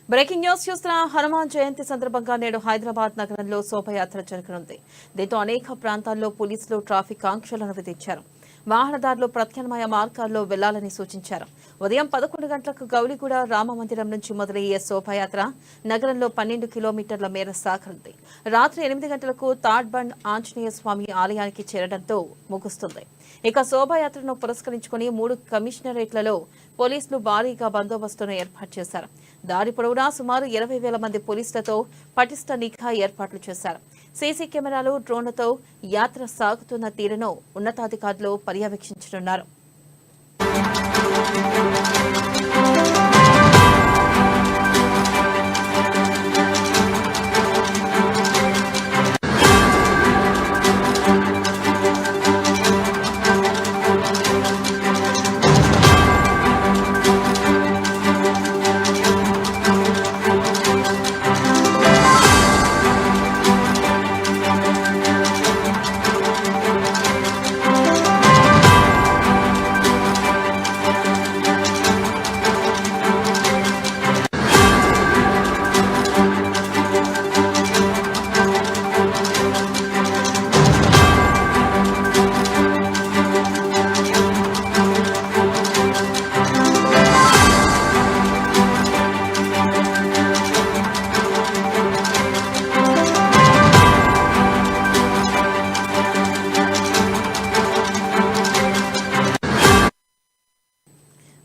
Breaking news చూస్తున్న హనుమాన్ జయంతి సందర్భంగా నేడు హైదరాబాద్ నగరంలో శోభయాత్ర జరగనుంది. దీంతో అనేక ప్రాంతాల్లో పోలీసులు ట్రాఫిక్ ఆంక్షలను విధించారు. వాహనదారులు ప్రత్యామ్నాయ మార్గాల్లో వెళ్లాలని సూచించారు. ఉదయం 11 గంటలకు గౌలిగూడ రామమందిరం నుంచి మొదలయ్యే శోభాయాత్ర నగరంలో 12 కిలోమీటర్ల మేర సాగనుంది. రాత్రి 8 గంటలకు తాడ్బండ్ ఆంజనేయ స్వామి ఆలయానికి చేరడంతో ముగుస్తుంది. ఇక శోభాయాత్రను పురస్కరించుకుని 3 కమిషనరేట్లలో పోలీసులు భారీగా బందోబస్తును ఏర్పాటు చేశారు. దారి పొడవునా సుమారు 20,000 మంది పోలీసులతో పటిష్ట నిఘా ఏర్పాట్లు చేశారు. సీసీ కెమెరాలు, డ్రోన్లతో యాత్ర సాగుతున్న తీరును ఉన్నతాధికారులు పర్యవేక్షించనున్నారు.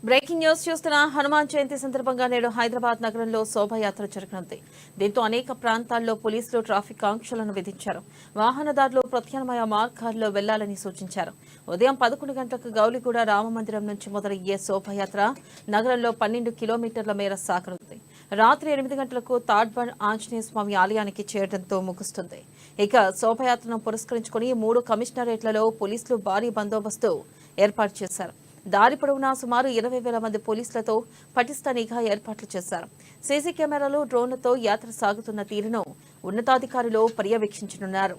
బ్రేకింగ్ న్యూస్ చూస్తున్న హనుమాన్ జయంతి సందర్భంగా నేడు హైదరాబాద్ నగరంలో శోభాయాత్ర జరగనుంది. దీంతో అనేక ప్రాంతాల్లో పోలీసులు ట్రాఫిక్ ఆంక్షలను విధించారు. వాహనదారులు ప్రత్యామ్నాయ మార్గాల్లో వెళ్లాలని సూచించారు. ఉదయం 11 గంటలకు గౌలిగూడ రామమందిరం నుంచి మొదలయ్యే శోభాయాత్ర నగరంలో 12 కిలోమీటర్ల మేర సాగనుంది. రాత్రి 8 గంటలకు తాడ్బండ్ ఆంజనేయ స్వామి ఆలయానికి చేరడంతో ముగుస్తుంది. ఇక శోభాయాత్రను పురస్కరించుకుని 3 కమిషనరేట్లలో పోలీసులు భారీ బందోబస్తు ఏర్పాటు చేశారు. దారి పొడవునా సుమారు 20,000 మంది పోలీసులతో పటిష్ట నిఘా ఏర్పాట్లు చేశారు. సీసీ కెమెరాలు, డ్రోన్లతో యాత్ర సాగుతున్న తీరును ఉన్నతాధికారులు పర్యవేక్షించనున్నారు.